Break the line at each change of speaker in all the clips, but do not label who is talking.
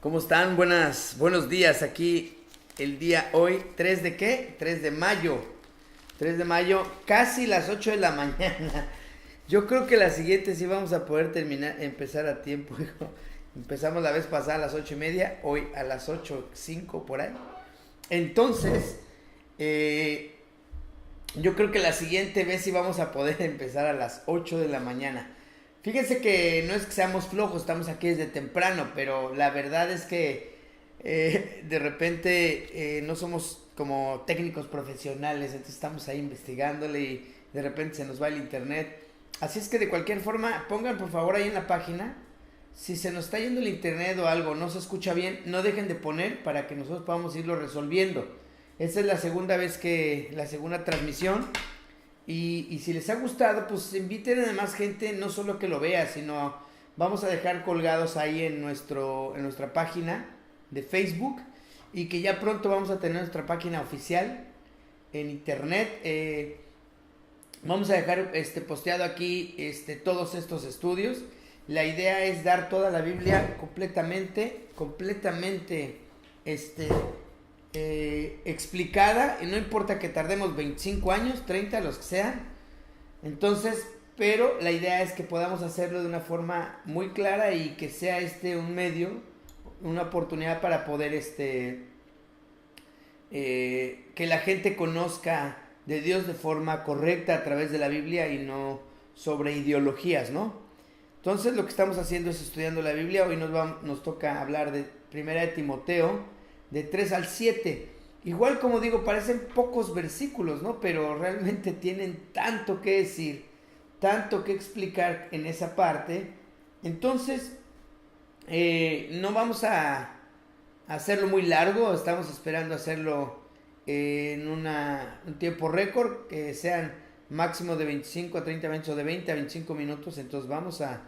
¿Cómo están? Buenos días. Aquí el día hoy, 3 de ¿qué? 3 de mayo. 3 de mayo, casi las 8 de la mañana. Yo creo que la siguiente sí vamos a poder empezar a tiempo, hijo. Empezamos la vez pasada a las 8:30, hoy a las 8:05 por ahí. Entonces, yo creo que la siguiente vez sí vamos a poder empezar a las 8 de la mañana. Fíjense que no es que seamos flojos, estamos aquí desde temprano, pero la verdad es que de repente no somos como técnicos profesionales, entonces estamos ahí investigándole y de repente se nos va el internet. Así es que de cualquier forma, pongan por favor ahí en la página, si se nos está yendo el internet o algo, no se escucha bien, no dejen de poner para que nosotros podamos irlo resolviendo. Esta es la segunda transmisión. Y si les ha gustado, pues inviten a más gente, no solo que lo vea, sino vamos a dejar colgados ahí en nuestra página de Facebook, y que ya pronto vamos a tener nuestra página oficial en internet. Vamos a dejar posteado aquí todos estos estudios. La idea es dar toda la Biblia completamente explicada, y no importa que tardemos 25 años, 30, los que sean. Entonces, pero la idea es que podamos hacerlo de una forma muy clara y que sea un medio, una oportunidad para poder que la gente conozca de Dios de forma correcta a través de la Biblia y no sobre ideologías, ¿no? Entonces lo que estamos haciendo es estudiando la Biblia. Hoy nos toca hablar de Primera de Timoteo, de 3 al 7. Igual, como digo, parecen pocos versículos, ¿no? Pero realmente tienen tanto que decir, tanto que explicar en esa parte. Entonces, no vamos a hacerlo muy largo. Estamos esperando hacerlo en un tiempo récord, que sean máximo de 25 a 30 minutos o de 20 a 25 minutos. Entonces vamos a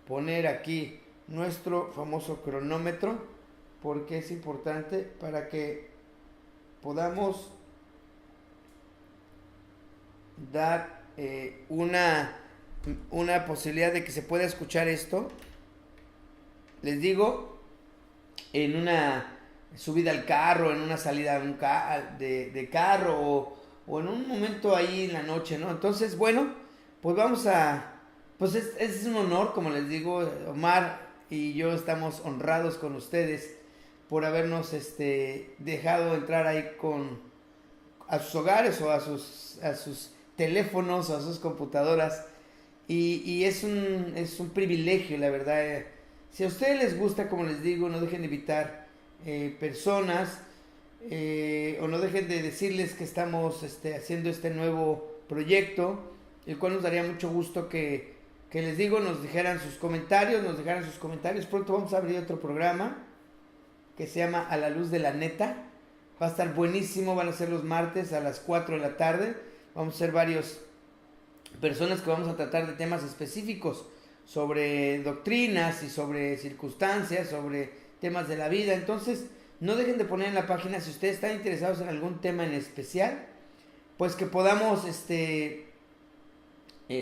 poner aquí nuestro famoso cronómetro, porque es importante para que podamos dar una posibilidad de que se pueda escuchar esto. Les digo, en una subida al carro, en una salida de carro, o en un momento ahí en la noche, ¿no? Entonces, bueno, pues pues es un honor, como les digo. Omar y yo estamos honrados con ustedes por habernos dejado entrar ahí a sus hogares, o a sus teléfonos, o a sus computadoras, y es un privilegio, la verdad. Si a ustedes les gusta, como les digo, no dejen de invitar personas, o no dejen de decirles que estamos haciendo este nuevo proyecto, el cual nos daría mucho gusto que les digo, nos dejaran sus comentarios. Pronto vamos a abrir otro programa que se llama A la Luz de la Neta. Va a estar buenísimo. Van a ser los martes a las 4 de la tarde. Vamos a ser varias personas que vamos a tratar de temas específicos sobre doctrinas y sobre circunstancias, sobre temas de la vida. Entonces, no dejen de poner en la página si ustedes están interesados en algún tema en especial, pues que podamos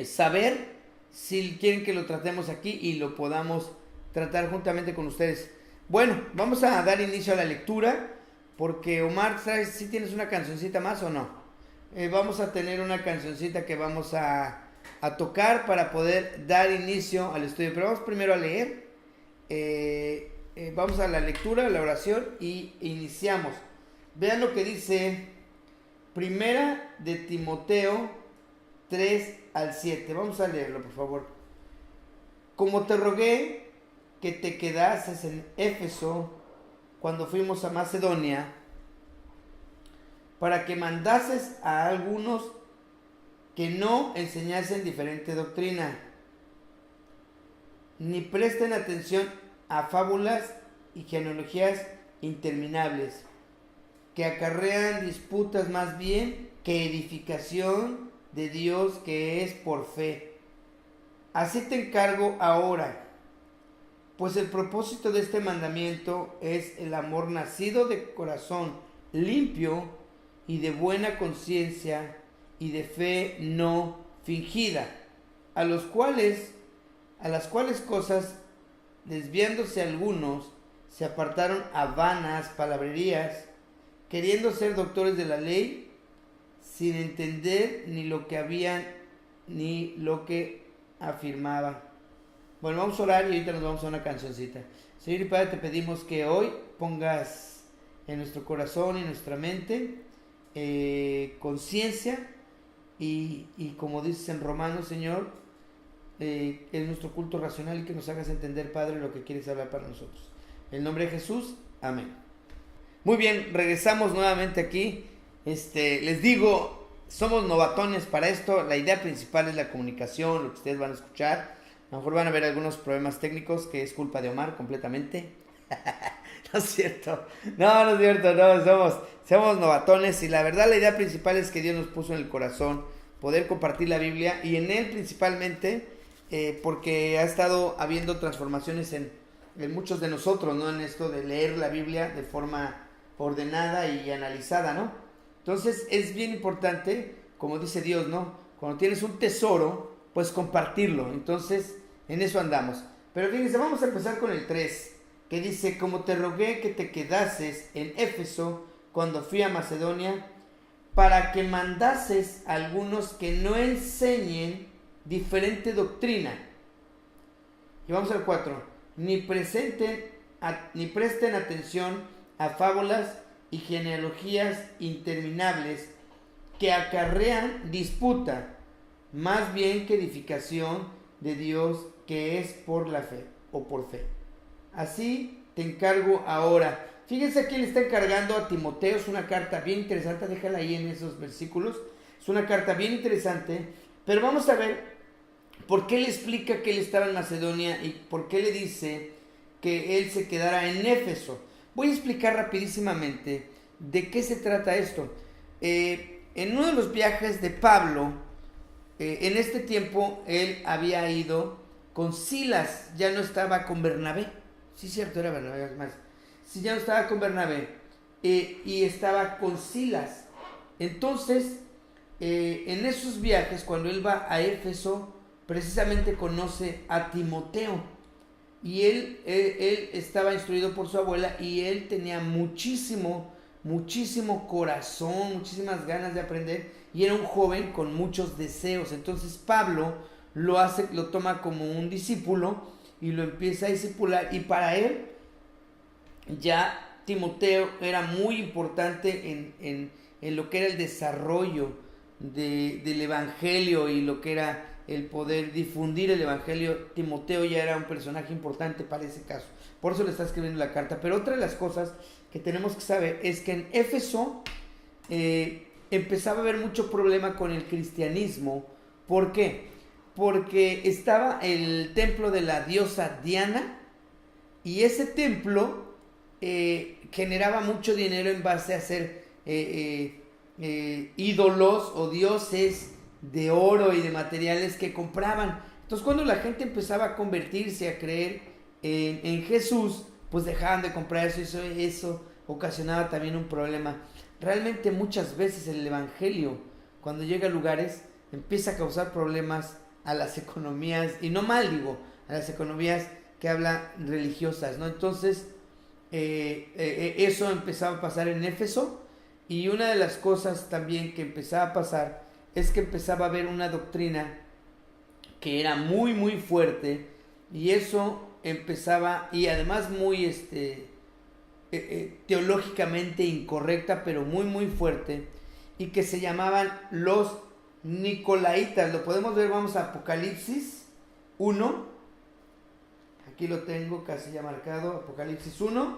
saber si quieren que lo tratemos aquí y lo podamos tratar juntamente con ustedes. Bueno, vamos a dar inicio a la lectura, porque Omar, ¿sabes si tienes una cancioncita más o no? Vamos a tener una cancioncita que vamos a tocar para poder dar inicio al estudio, pero vamos primero a leer. Vamos a la lectura, a la oración, y iniciamos. Vean lo que dice Primera de Timoteo 3 al 7. Vamos a leerlo, por favor. Como te rogué que te quedases en Éfeso cuando fuimos a Macedonia, para que mandases a algunos que no enseñasen diferente doctrina, ni presten atención a fábulas y genealogías interminables, que acarrean disputas más bien que edificación de Dios, que es por fe. Así te encargo ahora, pues el propósito de este mandamiento es el amor nacido de corazón limpio y de buena conciencia y de fe no fingida, a las cuales cosas, desviándose algunos, se apartaron a vanas palabrerías, queriendo ser doctores de la ley, sin entender ni lo que habían ni lo que afirmaban. Bueno, vamos a orar y ahorita nos vamos a una cancioncita. Señor y Padre, te pedimos que hoy pongas en nuestro corazón y en nuestra mente conciencia y como dices en Romanos, Señor, es nuestro culto racional y que nos hagas entender, Padre, lo que quieres hablar para nosotros. En el nombre de Jesús, amén. Muy bien, regresamos nuevamente aquí. Les digo, somos novatones para esto. La idea principal es la comunicación, lo que ustedes van a escuchar. A lo mejor van a ver algunos problemas técnicos que es culpa de Omar completamente. No es cierto. No es cierto. No, somos novatones y la verdad la idea principal es que Dios nos puso en el corazón poder compartir la Biblia y en él principalmente porque ha estado habiendo transformaciones en muchos de nosotros, ¿no? En esto de leer la Biblia de forma ordenada y analizada, ¿no? Entonces es bien importante, como dice Dios, ¿no? Cuando tienes un tesoro, pues compartirlo. Entonces en eso andamos. Pero fíjense, vamos a empezar con el 3, que dice: como te rogué que te quedases en Éfeso cuando fui a Macedonia, para que mandases a algunos que no enseñen diferente doctrina. Y vamos al 4. Ni presten atención a fábulas y genealogías interminables que acarrean disputa, más bien que edificación de Dios, que es por la fe o por fe. Así te encargo ahora. Fíjense aquí le está encargando a Timoteo, es una carta bien interesante, déjala ahí en esos versículos. Es una carta bien interesante, pero vamos a ver por qué le explica que él estaba en Macedonia y por qué le dice que él se quedara en Éfeso. Voy a explicar rapidísimamente de qué se trata esto. En uno de los viajes de Pablo, en este tiempo él había ido con Silas, ya no estaba con Bernabé. Sí, cierto, era Bernabé más. Sí, ya no estaba con Bernabé y estaba con Silas. Entonces, en esos viajes, cuando él va a Éfeso, precisamente conoce a Timoteo. Y él estaba instruido por su abuela y él tenía muchísimo corazón, muchísimas ganas de aprender y era un joven con muchos deseos. Entonces Pablo lo toma como un discípulo y lo empieza a discipular, y para él ya Timoteo era muy importante en lo que era el desarrollo del evangelio y lo que era el poder difundir el evangelio. Timoteo ya era un personaje importante para ese caso, por eso le está escribiendo la carta. Pero otra de las cosas que tenemos que saber es que en Éfeso empezaba a haber mucho problema con el cristianismo. ¿Por qué? Porque estaba el templo de la diosa Diana y ese templo generaba mucho dinero en base a hacer ídolos o dioses de oro y de materiales que compraban. Entonces cuando la gente empezaba a convertirse, a creer en Jesús, pues dejaban de comprar eso. Eso ocasionaba también un problema. Realmente muchas veces el evangelio, cuando llega a lugares, empieza a causar problemas a las economías, y no mal digo, a las economías que hablan religiosas, ¿no? Entonces eso empezaba a pasar en Éfeso, y una de las cosas también que empezaba a pasar es que empezaba a haber una doctrina que era muy fuerte, y eso empezaba, y además muy teológicamente incorrecta, pero muy fuerte, y que se llamaban los Nicolaitas. Lo podemos ver, vamos a Apocalipsis 1, aquí lo tengo casi ya marcado, Apocalipsis 1,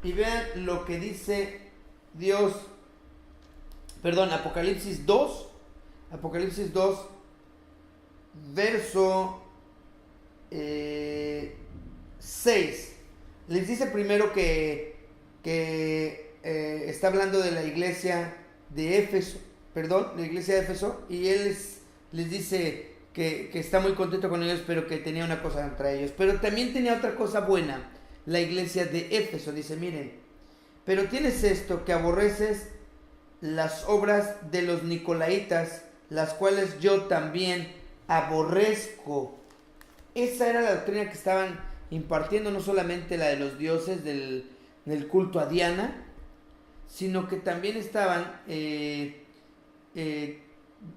y vean lo que dice Dios, Apocalipsis 2, verso 6. Les dice primero que está hablando de la iglesia de Éfeso, y él les dice que está muy contento con ellos, pero que tenía una cosa contra ellos. Pero también tenía otra cosa buena, la iglesia de Éfeso. Dice, miren, pero tienes esto, que aborreces las obras de los nicolaitas, las cuales yo también aborrezco. Esa era la doctrina que estaban impartiendo, no solamente la de los dioses del culto a Diana, sino que también estaban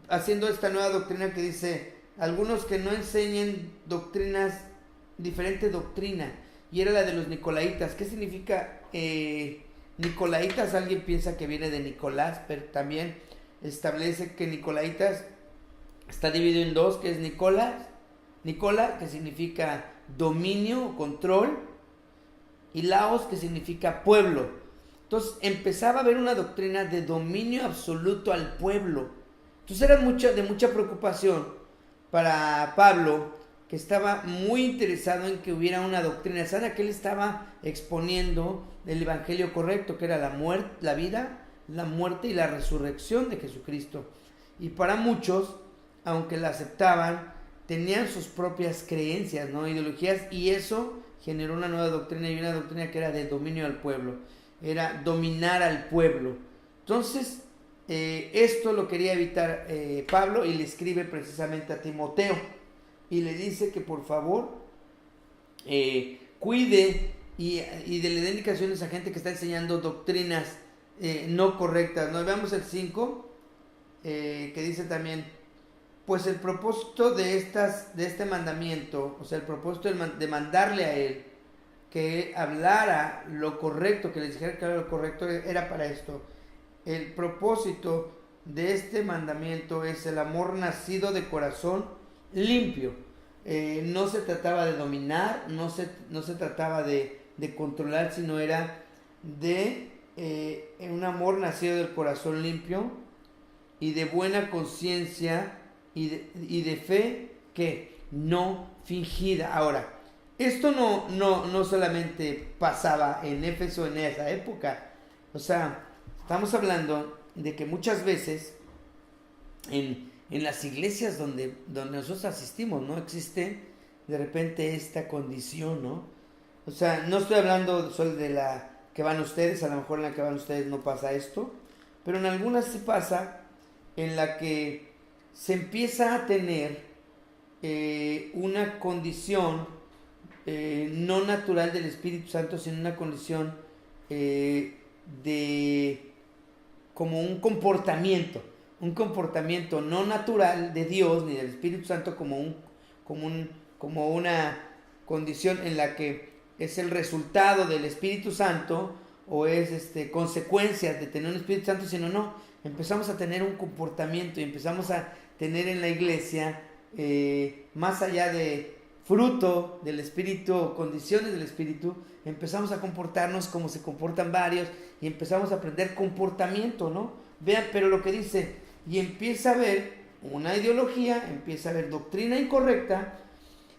haciendo esta nueva doctrina que dice, algunos que no enseñen doctrinas, diferente doctrina, y era la de los nicolaitas. ¿Qué significa nicolaitas? Alguien piensa que viene de Nicolás, pero también establece que nicolaitas está dividido en dos, que es Nicola, que significa dominio, control, y laos, que significa pueblo. Entonces empezaba a haber una doctrina de dominio absoluto al pueblo. Entonces era de mucha preocupación para Pablo, que estaba muy interesado en que hubiera una doctrina sana, que él estaba exponiendo el evangelio correcto, que era la vida, la muerte y la resurrección de Jesucristo. Y para muchos, aunque la aceptaban, tenían sus propias creencias, ¿no? Ideologías, y eso generó una nueva doctrina, y una doctrina que era de dominio al pueblo, era dominar al pueblo. Entonces, esto lo quería evitar Pablo, y le escribe precisamente a Timoteo, y le dice que por favor cuide y le dé indicaciones a gente que está enseñando doctrinas no correctas, ¿no? Veamos el 5, que dice también, pues el propósito de este mandamiento, o sea, el propósito de mandarle a él que hablara lo correcto, que les dijera que era lo correcto, era para esto. El propósito de este mandamiento es el amor nacido de corazón limpio. No se trataba de dominar, no se trataba de controlar, sino era de un amor nacido del corazón limpio y de buena conciencia y de fe que no fingida. Ahora, esto no solamente pasaba en Éfeso en esa época. O sea, estamos hablando de que muchas veces en las iglesias donde nosotros asistimos, ¿no? Existe de repente esta condición, ¿no? O sea, no estoy hablando solo de la que van ustedes, a lo mejor en la que van ustedes no pasa esto, pero en algunas sí pasa, en la que se empieza a tener una condición no natural del Espíritu Santo, sino una condición de como un comportamiento no natural de Dios ni del Espíritu Santo, como una condición en la que es el resultado del Espíritu Santo o es consecuencia de tener un Espíritu Santo, sino empezamos a tener un comportamiento y empezamos a tener en la iglesia más allá de fruto del Espíritu o condiciones del Espíritu, empezamos a comportarnos como se comportan varios y empezamos a aprender comportamiento, ¿no? Vean, pero lo que dice, y empieza a haber una ideología, empieza a haber doctrina incorrecta,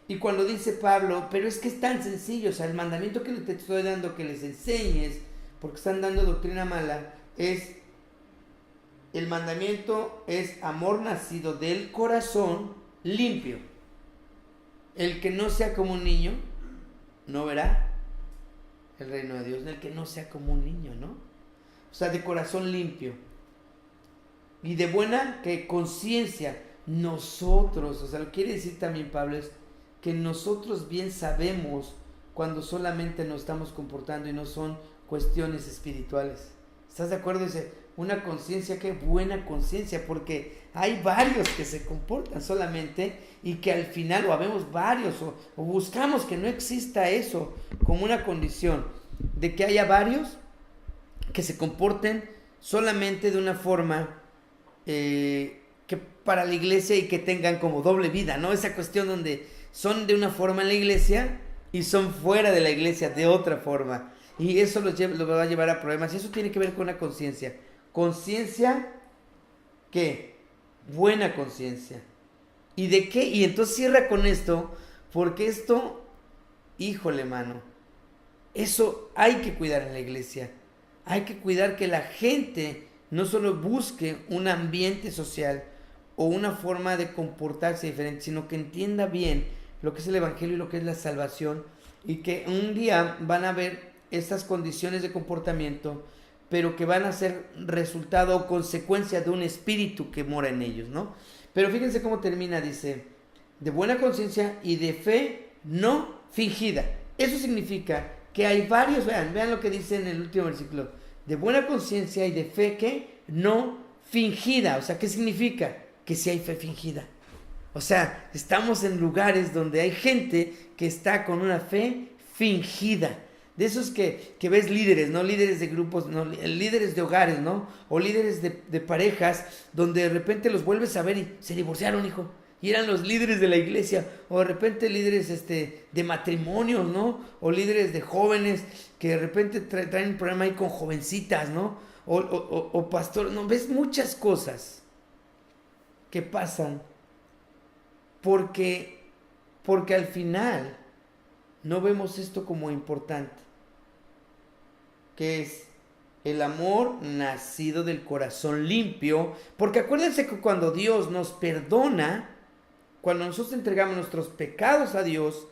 y cuando dice Pablo, pero es que es tan sencillo, o sea, el mandamiento que te estoy dando que les enseñes, porque están dando doctrina mala, el mandamiento es amor nacido del corazón limpio. El que no sea como un niño no verá el reino de Dios. El que no sea como un niño, ¿no? O sea, de corazón limpio y de buena conciencia. Nosotros, o sea, lo que quiere decir también Pablo es que nosotros bien sabemos cuando solamente nos estamos comportando y no son cuestiones espirituales. ¿Estás de acuerdo? Dice, una conciencia, qué buena conciencia, porque hay varios que se comportan solamente y que al final, o habemos varios, o buscamos que no exista eso como una condición de que haya varios que se comporten solamente de una forma que para la iglesia y que tengan como doble vida, ¿no? Esa cuestión donde son de una forma en la iglesia y son fuera de la iglesia de otra forma. Y eso los va a llevar a problemas. Y eso tiene que ver con la conciencia. Conciencia, ¿qué? Buena conciencia. ¿Y de qué? Y entonces cierra con esto, porque esto, híjole, mano, eso hay que cuidar en la iglesia. Hay que cuidar que la gente no solo busque un ambiente social o una forma de comportarse diferente, sino que entienda bien lo que es el evangelio y lo que es la salvación, y que un día van a ver estas condiciones de comportamiento, pero que van a ser resultado o consecuencia de un espíritu que mora en ellos, ¿no? Pero fíjense cómo termina, dice, de buena conciencia y de fe no fingida. Eso significa que hay varios, vean lo que dice en el último versículo, de buena conciencia y de fe que no fingida. O sea, ¿qué significa? Que sí hay fe fingida. O sea, estamos en lugares donde hay gente que está con una fe fingida. De esos que ves líderes, ¿no? Líderes de grupos, ¿no? Líderes de hogares, ¿no? O líderes de parejas, donde de repente los vuelves a ver y se divorciaron, hijo. Y eran los líderes de la iglesia. O de repente líderes de matrimonios, ¿no? O líderes de jóvenes que de repente traen un problema ahí con jovencitas, ¿no? O pastores, ¿no? Ves muchas cosas que pasan porque al final no vemos esto como importante, que es el amor nacido del corazón limpio, porque acuérdense que cuando Dios nos perdona, cuando nosotros entregamos nuestros pecados a Dios,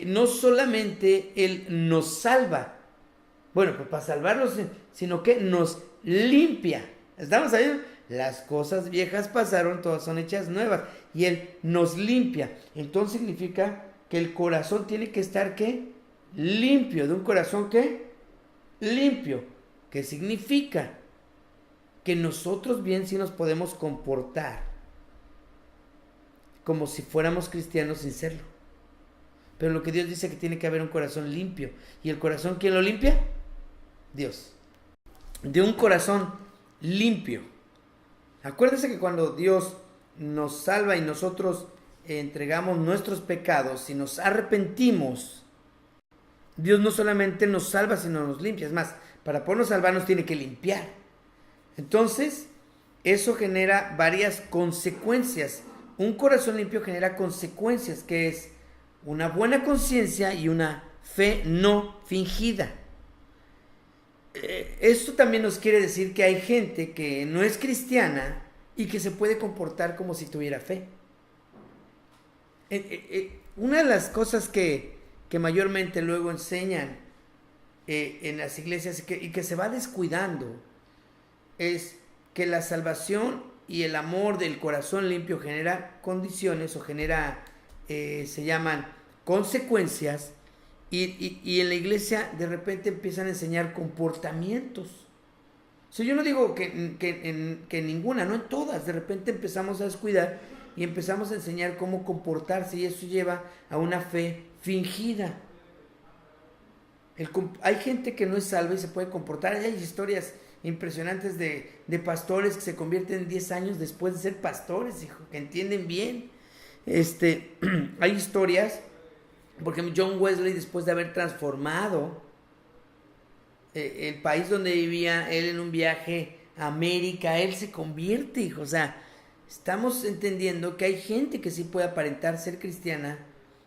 no solamente Él nos salva, bueno, pues para salvarnos, sino que nos limpia. ¿Estamos ahí? Las cosas viejas pasaron, todas son hechas nuevas, y Él nos limpia. Entonces significa que el corazón tiene que estar, ¿qué? Limpio. ¿De un corazón qué? Limpio. ¿Qué significa? Que nosotros bien sí nos podemos comportar como si fuéramos cristianos sin serlo. Pero lo que Dios dice que tiene que haber un corazón limpio. ¿Y el corazón quién lo limpia? Dios. De un corazón limpio. Acuérdense que cuando Dios nos salva y nosotros entregamos nuestros pecados y nos arrepentimos, Dios no solamente nos salva, sino nos limpia. Es más, para podernos salvar nos tiene que limpiar. Entonces, eso genera varias consecuencias. Un corazón limpio genera consecuencias, que es una buena conciencia y una fe no fingida. Esto también nos quiere decir que hay gente que no es cristiana y que se puede comportar como si tuviera fe. Una de las cosas que mayormente luego enseñan en las iglesias y que se va descuidando es que la salvación y el amor del corazón limpio genera condiciones o genera, se llaman consecuencias, y en la iglesia de repente empiezan a enseñar comportamientos. O sea, yo no digo que en ninguna, no en todas, de repente empezamos a descuidar y empezamos a enseñar cómo comportarse, y eso lleva a una fe fingida. Hay gente que no es salva y se puede comportar. Hay historias impresionantes de pastores que se convierten en 10 años después de ser pastores, hijo, que entienden bien. Hay historias, porque John Wesley, después de haber transformado el país donde vivía, él en un viaje a América, él se convierte, hijo. O sea, estamos entendiendo que hay gente que sí puede aparentar ser cristiana,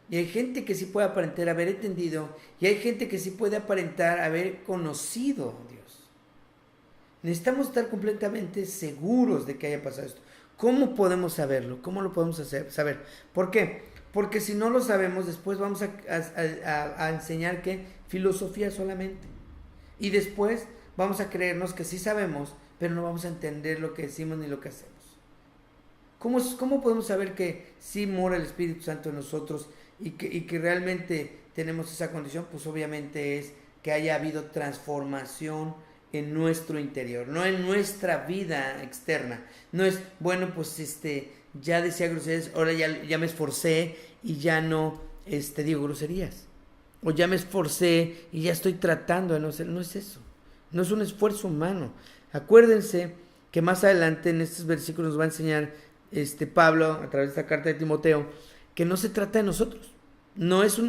y hay gente que sí puede aparentar haber entendido, y hay gente que sí puede aparentar haber conocido a Dios. Necesitamos estar completamente seguros de que haya pasado esto. ¿Cómo podemos saberlo? ¿Cómo lo podemos saber? ¿Por qué? Porque si no lo sabemos, después vamos a enseñar que filosofía solamente. Y después vamos a creernos que sí sabemos, pero no vamos a entender lo que decimos ni lo que hacemos. ¿Cómo podemos saber que sí mora el Espíritu Santo en nosotros y que realmente tenemos esa condición? Pues obviamente es que haya habido transformación en nuestro interior, no en nuestra vida externa. No es, bueno, pues ya decía groserías, ahora ya me esforcé y ya no digo groserías. O ya me esforcé y ya estoy tratando de no ser. No es eso. No es un esfuerzo humano. Acuérdense que más adelante en estos versículos nos va a enseñar Pablo, a través de esta carta de Timoteo, que no se trata de nosotros. No es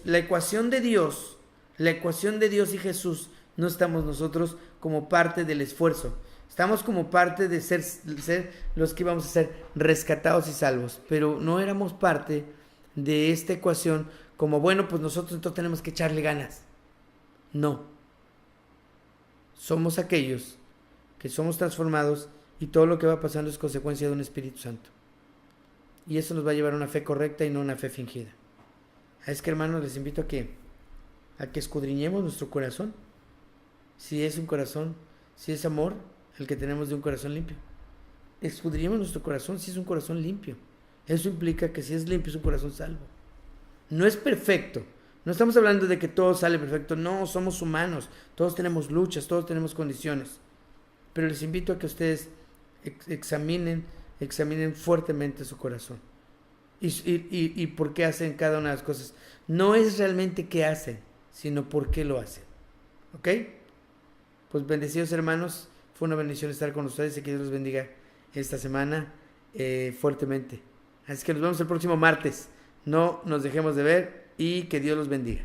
la ecuación de Dios. La ecuación de Dios y Jesús. No estamos nosotros como parte del esfuerzo. Estamos como parte de ser los que íbamos a ser rescatados y salvos. Pero no éramos parte de esta ecuación como, bueno, pues nosotros entonces tenemos que echarle ganas. No. Somos aquellos que somos transformados y todo lo que va pasando es consecuencia de un Espíritu Santo. Y eso nos va a llevar a una fe correcta y no una fe fingida. Es que, hermanos, les invito a que a que escudriñemos nuestro corazón. Si es un corazón, si es amor, el que tenemos de un corazón limpio. Escudriñemos nuestro corazón si es un corazón limpio. Eso implica que si es limpio es un corazón salvo. No es perfecto. No estamos hablando de que todo sale perfecto. No, somos humanos. Todos tenemos luchas, todos tenemos condiciones. Pero les invito a que ustedes examinen fuertemente su corazón. Y por qué hacen cada una de las cosas. No es realmente qué hacen, sino por qué lo hacen. ¿Ok? Pues bendecidos hermanos. Fue una bendición estar con ustedes y que Dios los bendiga esta semana fuertemente. Así que nos vemos el próximo martes. No nos dejemos de ver y que Dios los bendiga.